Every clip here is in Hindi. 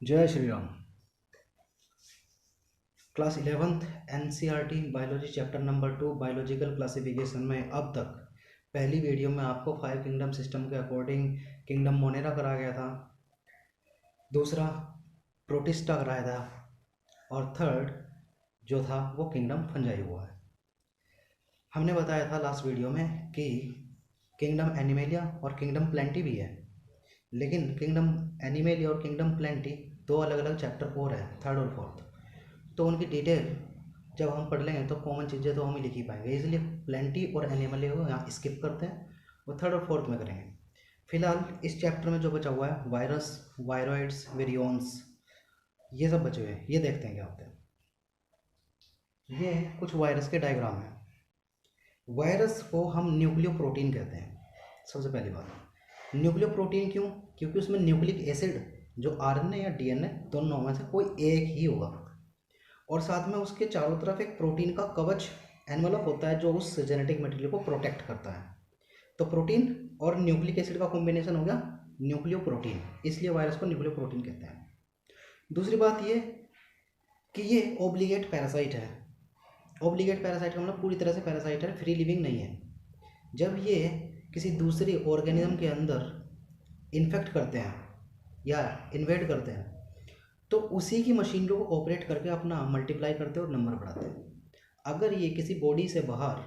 जय Shri Ram. Class 11th NCERT biology chapter number 2 biological classification में अब तक पहली वीडियो में आपको 5 किंगडम सिस्टम के अकॉर्डिंग किंगडम मोनेरा कराया गया था, दूसरा प्रोटिस्टा कराया था और थर्ड जो था वो किंगडम फंजाई हुआ है। हमने बताया था लास्ट वीडियो में कि किंगडम एनिमेलिया और किंगडम प्लेंटी भी है, लेकिन किंगडम एनिमेलिया और किंगडम प्लेंटी दो अलग अलग चैप्टर और है, थर्ड और फोर्थ। तो उनकी डिटेल जब हम पढ़ लेंगे तो कॉमन चीज़ें तो हम ही लिख ही पाएंगे, इसलिए प्लेंटी और एनिमल को यहाँ स्किप करते हैं और थर्ड और फोर्थ में करेंगे। फिलहाल इस चैप्टर में जो बचा हुआ है वायरस, वायरॉइड्स, वेरियोन्स, ये सब बचे हुए हैं। ये देखते हैं क्या होते हैं। ये कुछ वायरस के डायग्राम हैं। वायरस को हम न्यूक्लियो प्रोटीन कहते हैं। सबसे पहली बात, न्यूक्लियो प्रोटीन क्यों? क्योंकि उसमें न्यूक्लिक एसिड जो आरएनए या डीएनए दोनों में से कोई एक ही होगा और साथ में उसके चारों तरफ एक प्रोटीन का कवच एनवलप होता है जो उस जेनेटिक मटेरियल को प्रोटेक्ट करता है। तो प्रोटीन और न्यूक्लिक एसिड का कॉम्बिनेशन हो गया न्यूक्लियो प्रोटीन, इसलिए वायरस को न्यूक्लियो प्रोटीन कहते हैं। दूसरी बात ये कि ये ओब्लिगेट पैरासाइट है। ओब्लिगेट पैरासाइट का मतलब पूरी तरह से पैरासाइट है, फ्री लिविंग नहीं है। जब ये किसी दूसरी ऑर्गेनिज्म के अंदर इन्फेक्ट करते हैं या इन्वेड करते हैं तो उसी की मशीनरी को ऑपरेट करके अपना मल्टीप्लाई करते हैं और नंबर बढ़ाते हैं। अगर ये किसी बॉडी से बाहर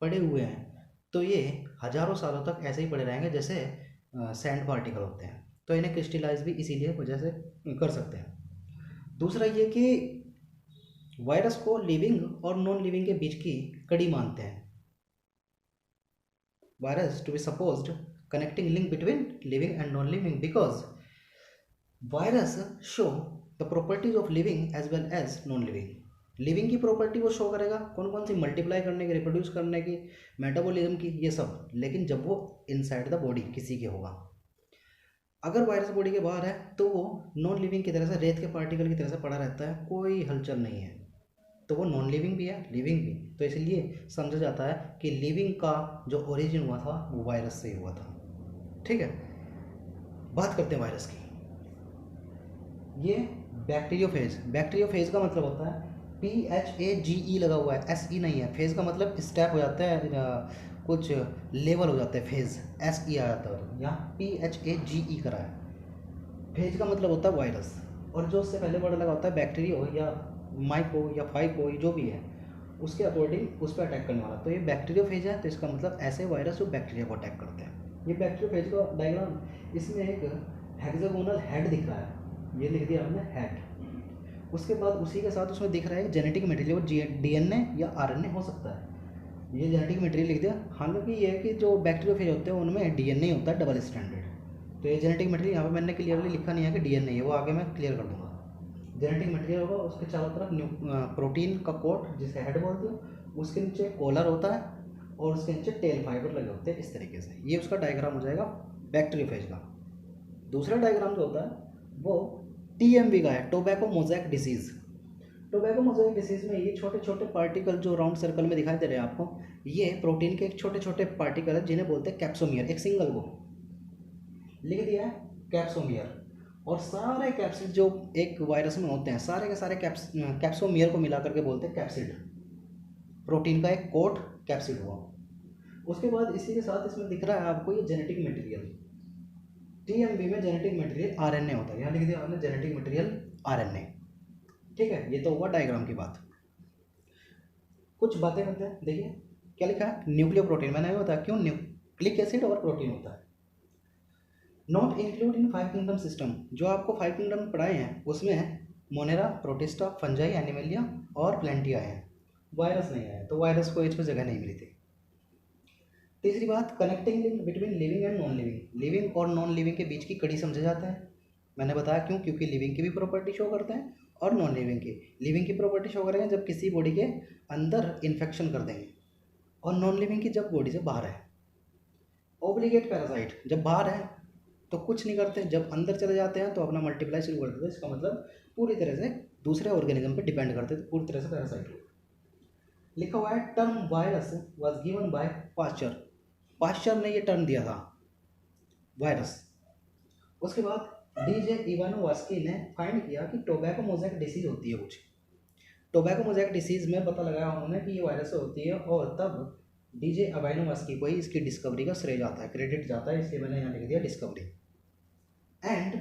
पड़े हुए हैं तो ये हजारों सालों तक ऐसे ही पड़े रहेंगे जैसे सैंड पार्टिकल होते हैं, तो इन्हें क्रिस्टलाइज भी इसीलिए वजह से कर सकते हैं। दूसरा ये कि वायरस को लिविंग और नॉन लिविंग के बीच की कड़ी मानते हैं। Virus to be supposed connecting link between living and non living because virus show the properties of living as well as non living. Living की प्रॉपर्टी वो शो करेगा, कौन कौन सी, मल्टीप्लाई करने की, रिप्रोड्यूस करने की, मेटाबॉलिज्म की, ये सब, लेकिन जब वो इनसाइड द बॉडी किसी के होगा। अगर वायरस बॉडी के बाहर है तो वो नॉन लिविंग की तरह से, रेत के पार्टिकल की तरह से पड़ा रहता है, कोई हलचल नहीं है। तो वो नॉन लिविंग भी है, लिविंग भी। तो इसलिए समझा जाता है कि लिविंग का जो ओरिजिन हुआ था वो वायरस से ही हुआ था। ठीक है, बात करते हैं वायरस की। ये बैक्टीरियोफेज, बैक्टीरियोफेज का मतलब होता है PHAGE लगा हुआ है, SE नहीं है। फेज का मतलब स्टेप हो जाता है, कुछ लेवल हो जाता है, फेज SE आ जाता है, यहाँ PHAGE करा है। फेज का मतलब होता है वायरस, और जो उससे पहले वर्ड लगा होता है बैक्टीरियो या माइको या फाइको, जो भी है उसके अकॉर्डिंग उस पर अटैक करने वाला। तो ये बैक्टीरियोफेज है, तो इसका मतलब ऐसे वायरस जो बैक्टीरिया को अटैक करते हैं। ये बैक्टीरियोफेज का डायग्राम, इसमें एक हेक्सागोनल हेड दिख रहा है, ये लिख दिया हमने हेड। उसके बाद उसी के साथ उसमें दिख रहा है जेनेटिक मटेरियल, वो DNA या RNA हो सकता है, ये जेनेटिक मटेरियल लिख दिया। हालांकि ये है कि जो बैक्टीरियोफेज होते हैं उनमें DNA होता है डबल स्टैंडर्ड, तो ये जेनेटिक मटेरियल यहाँ पे मैंने क्लियरली लिखा नहीं है कि DNA है, वो आगे मैं क्लियर कर दूंगा। जेनेटिक मटेरियल होगा, उसके चारों तरफ प्रोटीन का कोट जिसे हेड बोलते हो, उसके नीचे कॉलर होता है और उसके नीचे टेल फाइबर लगे होते हैं। इस तरीके से ये उसका डायग्राम हो जाएगा बैक्टीरियोफेज का। दूसरा डायग्राम जो होता है वो TMV का है, tobacco mosaic disease. Tobacco mosaic disease में ये छोटे छोटे पार्टिकल जो राउंड सर्कल में दिखाई दे रहे हैं आपको, ये प्रोटीन के एक छोटे छोटे पार्टिकल है जिन्हें बोलते हैं कैप्सोमियर। एक सिंगल को लिख दिया है कैप्सोमियर, और सारे कैप्सिड जो एक वायरस में होते हैं सारे के सारे कैप्सोमियर को मिला करके बोलते हैं कैप्सिड। प्रोटीन का एक कोट कैप्सिड हुआ। उसके बाद इसी के साथ इसमें दिख रहा है आपको ये जेनेटिक मटेरियल। TMV में जेनेटिक मटेरियल RNA होता है, यहाँ लिख दिया हमने जेनेटिक मटेरियल RNA। ठीक है, ये तो हुआ डायग्राम की बात। कुछ बातें करते हैं, देखिए क्या लिखा है, न्यूक्लियो प्रोटीन। मैंने बताया क्यों न्यूक्लिक एसिड और प्रोटीन होता है। Not include in 5 kingdom system, जो आपको 5 किंगडम पढ़ाए हैं उसमें मोनेरा, प्रोटिस्टा, फंजाई, एनिमेलिया और प्लेंटी आए हैं, वायरस नहीं आया, तो वायरस को इसमें जगह नहीं मिली थी। तीसरी बात, connecting link between living and non living, living और नॉन लिविंग के बीच की कड़ी समझा जाता है। मैंने बताया क्यों, क्योंकि लिविंग की भी प्रॉपर्टी शो करते हैं और नॉन लिविंग की। लिविंग की प्रॉपर्टी शो करेंगे जब किसी बॉडी के अंदर इन्फेक्शन कर देंगे, और नॉन लिविंग की जब बॉडी से बाहर है। ओब्लिगेट पैरासाइट जब बाहर है तो कुछ नहीं करते, जब अंदर चले जाते हैं तो अपना मल्टीप्लाई शुरू कर देते हैं। इसका मतलब पूरी तरह से दूसरे ऑर्गेनिज्म पे डिपेंड करते हैं, तो पूरी तरह से पैरासाइट हो। लिखा हुआ है term virus was given by Pasteur. Pasteur ने ये टर्म दिया था वायरस। उसके बाद डीजे इवानोवास्की ने फाइंड किया कि टोबैको मोज़ेक डिसीज होती है कुछ। टोबैको मोज़ेक डिसीज में पता लगाया उन्होंने कि ये वायरस होती है, और तब डीजे इवानोवास्की को ही इसकी डिस्कवरी का श्रेय जाता है, क्रेडिट जाता है, इसलिए मैंने यहाँ लिख दिया discovery. And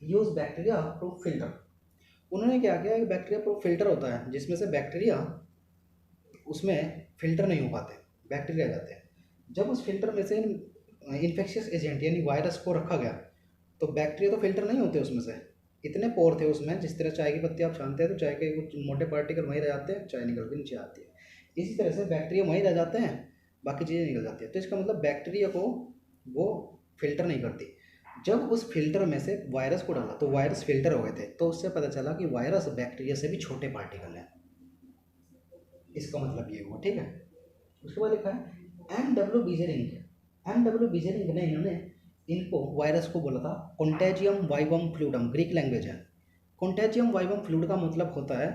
use bacteria proof filter. उन्होंने क्या किया, एक बैक्टीरिया प्रूफ फिल्टर होता है जिसमें से बैक्टीरिया उसमें फिल्टर नहीं हो पाते, बैक्टीरिया जाते हैं। जब उस फिल्टर में से इन्फेक्शियस एजेंट यानी वायरस को रखा गया, तो बैक्टीरिया तो फिल्टर नहीं होते उसमें से, इतने पोर थे उसमें, जिस तरह चाय की पत्ती आप छानते हैं तो चाय के कुछ मोटे पार्टिकल वहीं रह जाते हैं, चाय निकल के नीचे आती है। इसी तरह से बैक्टीरिया वहीं रह जाते हैं, बाकी चीज़ें निकल जाती है। तो इसका मतलब बैक्टीरिया को वो फिल्टर नहीं करती। जब उस फिल्टर में से वायरस को डाला तो वायरस फिल्टर हो गए थे, तो उससे पता चला कि वायरस बैक्टीरिया से भी छोटे पार्टिकल हैं। इसका मतलब ये हुआ, ठीक है। उसके बाद लिखा है M.W. बीजेरिंग। M.W. बीजेरिंग ने इन्होंने इनको वायरस को बोला था contagium vivum fluidum, Greek language है। कॉन्टेजियम वाइवम फ्लूड का मतलब होता है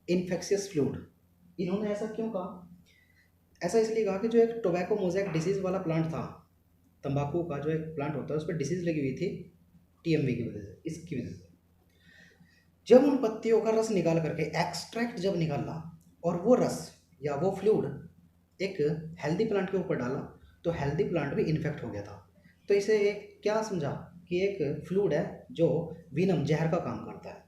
इन्फेक्शियस फ्लूड। इन्होंने ऐसा क्यों कहा? ऐसा इसलिए कहा कि जो एक टोबैको मोज़ेक डिसीज़ वाला प्लांट था, तंबाकू का जो एक प्लांट होता है, उस पर डिसीज़ लगी हुई थी टीएमवी की वजह से, इसकी वजह से। जब उन पत्तियों का रस निकाल करके एक्सट्रैक्ट जब निकाला, और वो रस या वो फ्लूड एक हेल्दी प्लांट के ऊपर डाला, तो हेल्दी प्लांट भी इन्फेक्ट हो गया था। तो इसे एक क्या समझा कि एक फ्लूड है जो विनम जहर का काम करता है,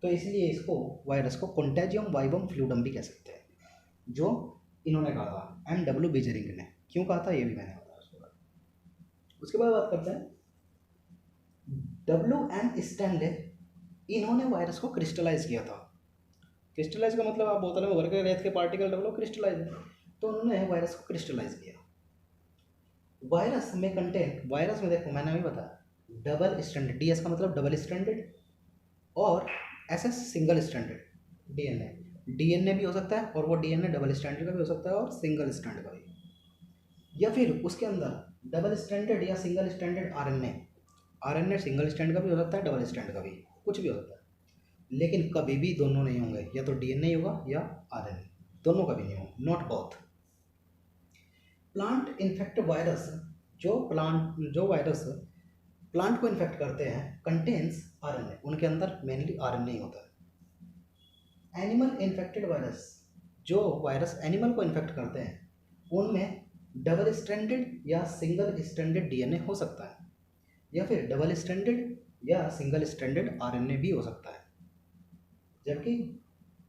तो इसलिए इसको वायरस को कॉन्टेजियम वाइवम फ्लूडम भी कह सकते हैं, जो इन्होंने कहा था M.W. बीजेरिंग ने। क्यों कहा था ये भी मैंने बताया। उसके बाद बात करते हैं W.M. स्टैनले। इन्होंने वायरस को क्रिस्टलाइज किया था। क्रिस्टलाइज का मतलब आप बोतल में भर के रेत के पार्टिकल डालो, क्रिस्टलाइज है। तो उन्होंने वायरस को क्रिस्टलाइज किया। वायरस में कंटेंट, वायरस में देखो मैंने अभी बताया डबल स्ट्रैंडेड, DS का मतलब डबल स्ट्रैंडेड, और SS सिंगल स्ट्रैंडेड डीएनए भी हो सकता है, और वो डीएनए डबल स्ट्रैंडेड का भी हो सकता है और सिंगल स्ट्रैंड का भी, या फिर उसके अंदर डबल स्ट्रैंडेड या single stranded RNA single strand का भी हो सकता है, डबल स्ट्रैंड का भी, कुछ भी हो सकता है। लेकिन कभी भी दोनों नहीं होंगे, या तो डीएनए होगा या आरएनए, दोनों कभी नहीं होंगे, not both. Plant infect virus, जो वायरस प्लांट को इन्फेक्ट करते हैं कंटेन्स आरएनए, उनके अंदर मेनली आरएनए ही होता है। एनिमल इन्फेक्टेड वायरस, जो वायरस एनिमल को इन्फेक्ट करते हैं उनमें डबल स्ट्रैंडेड या सिंगल स्ट्रैंडेड डीएनए हो सकता है, या फिर डबल स्ट्रैंडेड या सिंगल स्ट्रैंडेड आरएनए भी हो सकता है। जबकि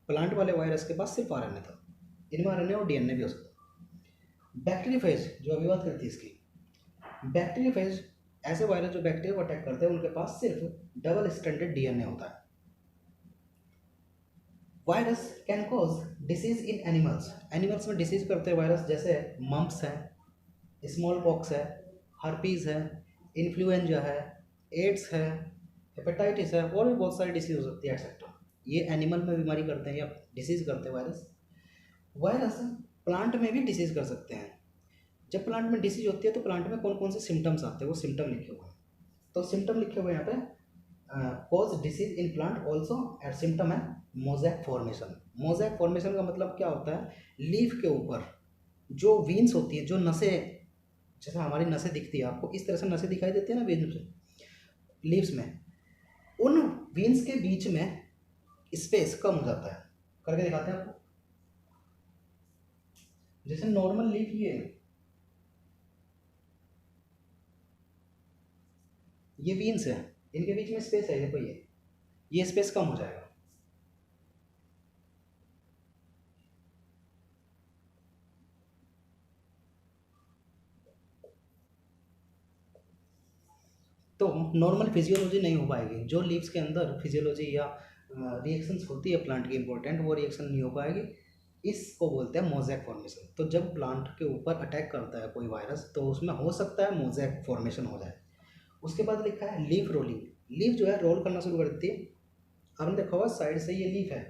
प्लांट वाले वायरस के पास सिर्फ आरएनए था, इनमें आरएनए और डीएनए भी हो सकता है। बैक्टीरियोफेज, जो अभी बात करती है इसकी, बैक्टीरियोफेज ऐसे वायरस जो बैक्टीरिया को अटैक करते हैं उनके पास सिर्फ डबल स्ट्रैंडेड डीएनए होता है। Virus can cause disease in animals, animals में डिसीज करते हैं वायरस, जैसे मम्प्स है, स्मॉल पॉक्स है, हर्पीज है, इन्फ्लुएंजा है, एड्स है, हेपेटाइटिस है, और भी बहुत सारी डिसीज हो सकती है एक्सेट्रा। ये एनिमल में बीमारी करते हैं या डिसीज करते हैं वायरस। वायरस प्लांट में भी डिसीज कर सकते हैं। जब प्लांट में डिसीज होती है तो प्लांट में कौन कौन से सिम्टम्स आते हैं, वो सिम्टम लिखे हुए हैं। तो सिम्टम लिखे हुए हैं यहाँ पे, cause disease in plant also, and symptom है मोज़ेक फॉर्मेशन। मोज़ेक फॉर्मेशन का मतलब क्या होता है, लीफ के ऊपर जो वीन्स होती है, जो नसें, जैसे हमारी नसें दिखती है आपको, इस तरह से नसें दिखाई देती है ना वीन्स में, लीव्स में, उन वीन्स के बीच में स्पेस कम हो जाता है। करके दिखाते हैं आपको। जैसे नॉर्मल लीफ ये वीन्स है, इनके बीच में स्पेस है, देखो ये स्पेस कम हो जाएगा। तो नॉर्मल फिजियोलॉजी नहीं हो पाएगी, जो लीव्स के अंदर फिजियोलॉजी या रिएक्शंस होती है प्लांट की इंपॉर्टेंट, वो रिएक्शन नहीं हो पाएगी। इसको बोलते हैं मोज़ेक फॉर्मेशन। तो जब प्लांट के ऊपर अटैक करता है कोई वायरस, तो उसमें हो सकता है मोज़ेक फॉर्मेशन हो जाए। उसके बाद लिखा है लीफ रोलिंग। लीफ जो है रोल करना शुरू कर देती है। आपने देखा होगा साइड से ये लीफ है,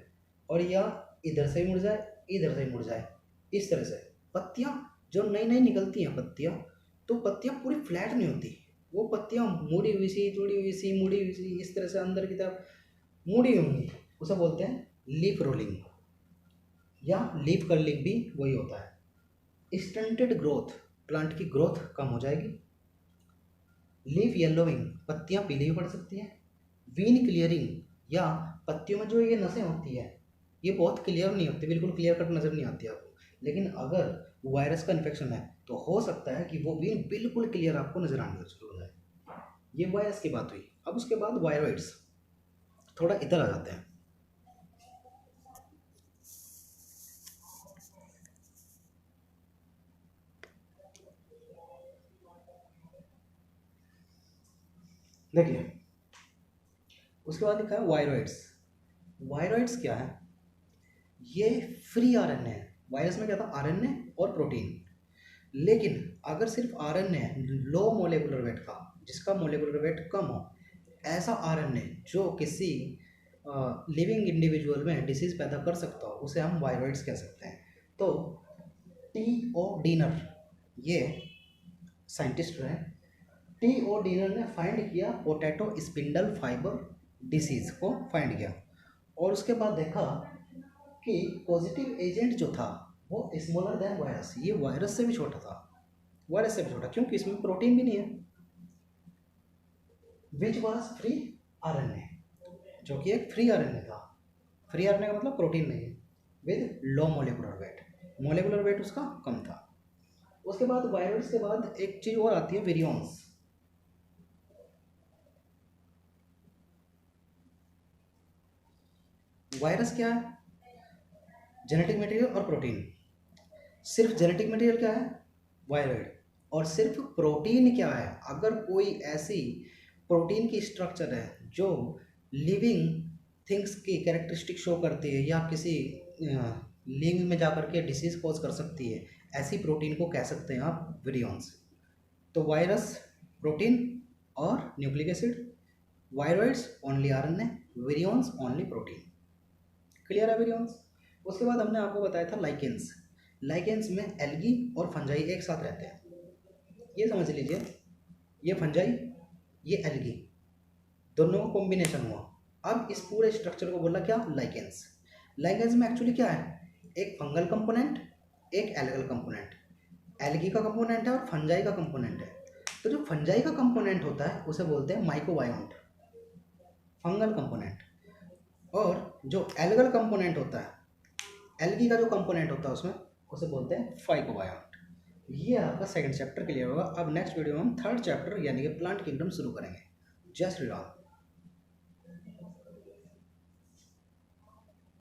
और या इधर से ही मुड़ जाए, इधर से ही मुड़ जाए, इस तरह से। पत्तियाँ जो नई नई निकलती हैं पत्तियाँ, तो पत्तियाँ पूरी फ्लैट नहीं होती, वो पत्तियाँ मुड़ी हुई सी, जुड़ी हुई सी, मुड़ी हुई सी, इस तरह से अंदर की तरफ मुड़ी होंगी, उसे बोलते हैं लीफ रोलिंग, या लीफ कर्लिंग भी वही होता है। स्टंटेड ग्रोथ, प्लांट की ग्रोथ कम हो जाएगी। लीफ येलोइंग, पत्तियां पीली भी पड़ सकती हैं। वीन क्लियरिंग, या पत्तियों में जो ये नसें होती है ये बहुत क्लियर नहीं होती, बिल्कुल क्लियर कट नज़र नहीं आती आपको। लेकिन अगर वायरस का इन्फेक्शन है तो हो सकता है कि वो वीन बिल्कुल क्लियर आपको नज़र आने शुरू हो जाए। ये वायरस की बात हुई। अब उसके बाद वायरॉइड्स, थोड़ा इधर आ जाते हैं। देखिए, उसके बाद लिखा है वायरॉइड्स। वायरॉइड्स क्या है? ये फ्री आरएनए है। वायरस में क्या था? आरएनए और प्रोटीन। लेकिन अगर सिर्फ आरएनए लो मोलेकुलर वेट का, जिसका मोलेकुलर वेट कम हो, ऐसा आरएनए जो किसी लिविंग इंडिविजुअल में डिसीज पैदा कर सकता हो, उसे हम वायरॉइड्स कह सकते हैं। तो टी ओ डीनर, ये साइंटिस्ट रहे, टी ओ डीनर ने फाइंड किया पोटैटो स्पिंडल फाइबर डिसीज को फाइंड किया, और उसके बाद देखा कि पॉजिटिव एजेंट जो था वो स्मॉलर देन वायरस, ये वायरस से भी छोटा था। वायरस से भी छोटा क्योंकि इसमें प्रोटीन भी नहीं है। विच वॉज फ्री आरएनए, जो कि एक फ्री आरएनए था। फ्री आरएनए का मतलब प्रोटीन नहीं है, with low molecular weight. Molecular weight उसका कम था। उसके बाद वायरस के बाद एक चीज और आती है, विरियॉन्स। वायरस क्या है? जेनेटिक मटेरियल और प्रोटीन। सिर्फ जेनेटिक मटेरियल क्या है? वायरॉइड। और सिर्फ प्रोटीन क्या है? अगर कोई ऐसी प्रोटीन की स्ट्रक्चर है जो लिविंग थिंग्स की कैरेक्टरिस्टिक शो करती है या किसी लिविंग में जाकर के डिसीज कॉज कर सकती है, ऐसी प्रोटीन को कह सकते हैं आप विरियॉन्स। तो वायरस प्रोटीन और nucleic acid, viroids only RNA, virions only protein. Clear है विरियॉन्स? उसके बाद हमने आपको बताया था लाइकेंस। लाइकेंस में एल्गी और फंजाई एक साथ रहते हैं। ये समझ लीजिए, ये फंजाई, ये एल्गी, दोनों का कॉम्बिनेशन हुआ। अब इस पूरे स्ट्रक्चर को बोला क्या? लाइकेंस। लाइकेंस में एक्चुअली क्या है? एक फंगल कंपोनेंट, एक एल्गल कंपोनेंट। एल्गी का कंपोनेंट है और फंजाई का कंपोनेंट है। तो जो फंजाई का कंपोनेंट होता है उसे बोलते हैं माइकोबायोन्ट, फंगल कंपोनेंट। और जो एल्गल कंपोनेंट होता है, एल्गी का जो कंपोनेंट होता है उसमें, उसे बोलते हैं फाइकोबायोन्ट। ये आपका सेकंड चैप्टर क्लियर होगा। अब नेक्स्ट वीडियो में हम थर्ड चैप्टर यानी कि प्लांट किंगडम शुरू करेंगे। जय श्री राम।